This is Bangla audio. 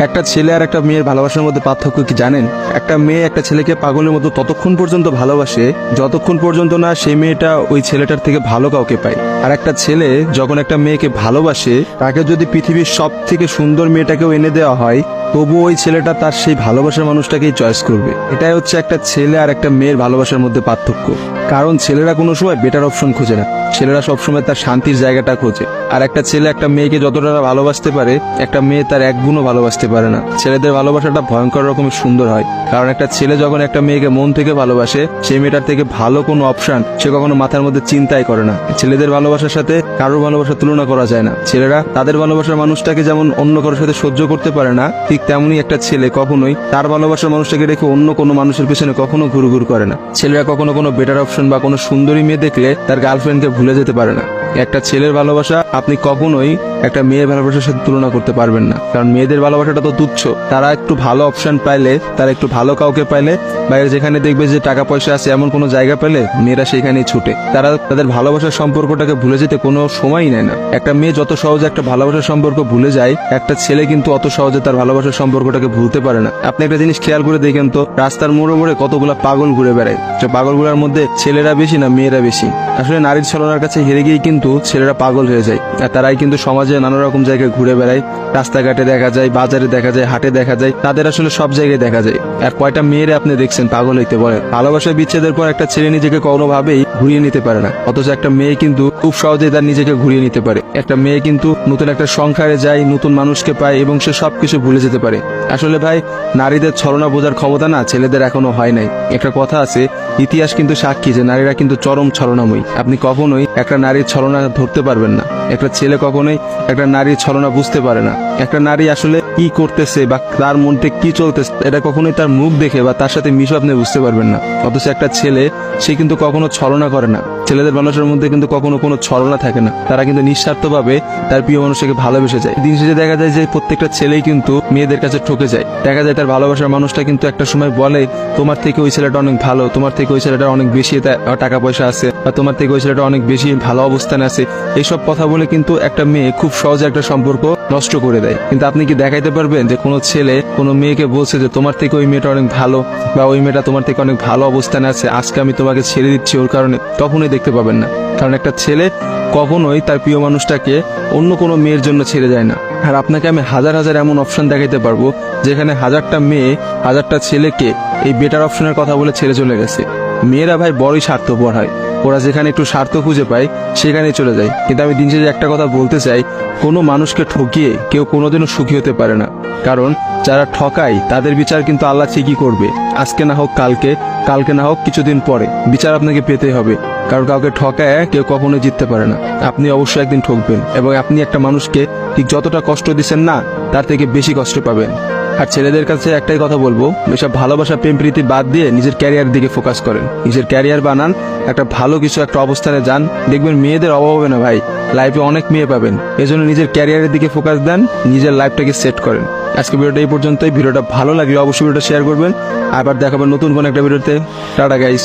একটা ছেলে আর একটা মেয়ের ভালোবাসার মধ্যে পার্থক্য কি জানেন? একটা মেয়ে একটা ছেলেকে পাগলের মতো ততক্ষণ পর্যন্ত ভালোবাসে যতক্ষণ পর্যন্ত না সেই মেয়েটা ওই ছেলেটার থেকে ভালো কাউকে পায়। আর একটা ছেলে যখন একটা মেয়েকে ভালোবাসে, তাকে যদি পৃথিবীর সব থেকে সুন্দর মেয়েটাকেও এনে দেওয়া হয়, তবু ওই ছেলেটা তার সেই ভালোবাসার মানুষটাকেই চয়েস করবে। এটাই হচ্ছে একটা ছেলে আর একটা মেয়ের ভালোবাসার মধ্যে পার্থক্য। কারণ ছেলেরা কোনো সময় বেটার অপশন খোঁজে না, ছেলেরা সবসময় তার শান্তির জায়গাটা খোঁজে। আর একটা ছেলে একটা মেয়েকে যতটা ভালোবাসতে পারে, একটা মেয়ে তার এক গুণও ভালোবাসতে পারে না। ছেলেদের ভালোবাসাটা ভয়ঙ্কর রকমের সুন্দর হয়, কারণ একটা ছেলে যখন একটা মেয়েকে মন থেকে ভালোবাসে, সেই মেয়েটার থেকে ভালো কোনো অপশন সে কখনো মাথার মধ্যে চিন্তাই করে না। ছেলেদের ভালোবাসার সাথে কারোর ভালোবাসার তুলনা করা যায় না। ছেলেরা তাদের ভালোবাসার মানুষটাকে যেমন অন্য কারোর সাথে সহ্য করতে পারে না, ঠিক তেমনি একটা ছেলে কখনোই তার ভালোবাসার মানুষটাকে রেখে অন্য কোনো মানুষের পেছনে কখনো ঘুরঘুর করে না। ছেলেরা কখনো কোনো বেটার অপশন বা কোনো সুন্দরী মেয়ে দেখলে তার গার্লফ্রেন্ডকে ভুলে যেতে পারে না। একটা ছেলের ভালোবাসা আপনি কখনোই একটা মেয়ের ভালোবাসার সাথে তুলনা করতে পারবেন না, কারণ মেয়েদের ভালোবাসাটা তো তুচ্ছ। তারা একটু ভালো অপশন পাইলে, তারা একটু ভালো কাউকে পাইলে, বাইরে যেখানে দেখবে যে টাকা পয়সা আছে এমন কোনো জায়গা পেলে মেয়েরা সেখানেই ছুটে। তারা তাদের ভালোবাসার সম্পর্কটাকে ভুলে যেতে কোনো সময়ই নেয় না। একটা মেয়ে যত সহজে একটা ভালোবাসার সম্পর্ক ভুলে যায়, একটা ছেলে কিন্তু অত সহজে তার ভালোবাসার সম্পর্কটাকে ভুলতে পারে না। আপনি একটা জিনিস খেয়াল করে দেখেন তো, রাস্তার মোড়ে মোড়ে কতগুলা পাগল ঘুরে বেড়ায়। যে পাগলগুলোর মধ্যে ছেলেরা বেশি না মেয়েরা বেশি? আসলে নারীর ছলনার কাছে হেরে গিয়ে কিন্তু ছেলেরা পাগল হয়ে যায়। আর তারাই কিন্তু সমাজে নানা রকম জায়গায় ঘুরে বেড়ায়। রাস্তাঘাটে দেখা যায়, বাজারে দেখা যায়, হাটে দেখা যায়, তাদের আসলে সব জায়গায় দেখা যায়। আর কয়টা মেয়েরা আপনি দেখছেন পাগল হইতে বলে? ভালোবাসা বিচ্ছেদের পর একটা ছেলে নিজেকে কোনোভাবেই ঘুরিয়ে নিতে পারে না, অথচ একটা মেয়ে কিন্তু খুব সহজেই তার নিজেকে ঘুরিয়ে নিতে পারে। একটা মেয়ে কিন্তু নতুন একটা সংসারে যায়, নতুন মানুষকে পায় এবং সে সবকিছু ভুলে যেতে পারে। আসলে ভাই, নারীদের ছলনা বোঝার ক্ষমতা না ছেলেদের এখনো হয় নাই। একটা কথা আছে, ইতিহাস কিন্তু সাক্ষী যে নারীরা কিন্তু চরম ছলনাময়ী। আপনি কখনোই একটা নারীর ছলনা ধরতে পারবেন না। একটা ছেলে কখনোই একটা নারীর ছলনা বুঝতে পারে না। একটা নারী আসলে কি করতেছে বা তার মধ্যে কি চলতেছে, এটা কখনোই তার মুখ দেখে বা তার সাথে মিশে আপনি বুঝতে পারবেন না। অথচ একটা ছেলে, সে কিন্তু কখনো ছলনা করে না। ছেলেদের মানুষের মধ্যে কিন্তু কখনো কোনো ছলনা থাকে না। তারা কিন্তু নিঃস্বার্থভাবে তার প্রিয় মানুষকে ভালোবেসে যায়। দিন শেষে দেখা যায় যে প্রত্যেকটা ছেলেই কিন্তু মেয়েদের কাছে ঠকে যায়। দেখা যায় তার ভালোবাসার মানুষটা কিন্তু একটা সময় বলে, তোমার থেকে ওই ছেলেটা অনেক ভালো, তোমার থেকে ওই ছেলেটা অনেক বেশি টাকা পয়সা আছে, বা তোমার থেকে ওই ছেলেটা অনেক বেশি ভালো অবস্থানে আছে। এইসব কথা বলে কিন্তু একটা মেয়ে খুব সহজে একটা সম্পর্ক নষ্ট করে দেয়। কিন্তু আপনি কি দেখাইতে পারবেন যে কোনো ছেলে কোনো মেয়েকে বলছে যে তোমার থেকে ওই মেয়েটা অনেক ভালো, বা ওই মেয়েটা তোমার থেকে অনেক ভালো অবস্থানে আছে, আজকে আমি তোমাকে ছেড়ে দিচ্ছি ওর কারণে? কখনোই দেখতে পাবেন না। কারণ একটা ছেলে কখনোই তার প্রিয় মানুষটাকে অন্য কোনো মেয়ের জন্য ছেড়ে যায় না। আর আপনাকে আমি হাজার হাজার এমন অপশন দেখাইতে পারবো যেখানে হাজারটা মেয়ে হাজারটা ছেলেকে এই বেটার অপশনের কথা বলে ছেড়ে চলে গেছে। মেয়েরা ভাই বড়ই স্বার্থপর হয়, ওরা যেখানে একটু স্বার্থ খুঁজে পায় সেখানেই চলে যায়। কিন্তু আমি দিন শেষে একটা কথা বলতে চাই, কোনো মানুষকে ঠকিয়ে কেউ কোনোদিনও সুখী হতে পারে না। কারণ যারা ঠকায় তাদের বিচার কিন্তু আল্লাহ ঠিকই করবে। আজকে না হোক কালকে, কালকে না হোক কিছুদিন পরে বিচার আপনাকে পেতেই হবে। কারণ কাউকে ঠকায় কেউ কখনোই জিততে পারে না। আপনি অবশ্যই একদিন ঠকবেন, এবং আপনি একটা মানুষকে ঠিক যতটা কষ্ট দিচ্ছেন না, তার থেকে বেশি কষ্ট পাবেন। আর ছেলেদের কাছে একটাই কথা বলবো, এসব ভালোবাসা প্রেম প্রীতি বাদ দিয়ে নিজের ক্যারিয়ার দিকে ফোকাস করেন। নিজের ক্যারিয়ার বানান, একটা ভালো কিছু একটা অবস্থানে যান, দেখবেন মেয়েদের অভাব হবে না ভাই, লাইফে অনেক মেয়ে পাবেন। এজন্য নিজের ক্যারিয়ারের দিকে ফোকাস দেন, নিজের লাইফটাকে সেট করেন। আজকে ভিডিওটা এই পর্যন্তই। ভিডিওটা ভালো লাগলে অবশ্যই ভিডিওটা শেয়ার করবেন। আবার দেখাবেন নতুন কোন একটা ভিডিওতে। Tata guys.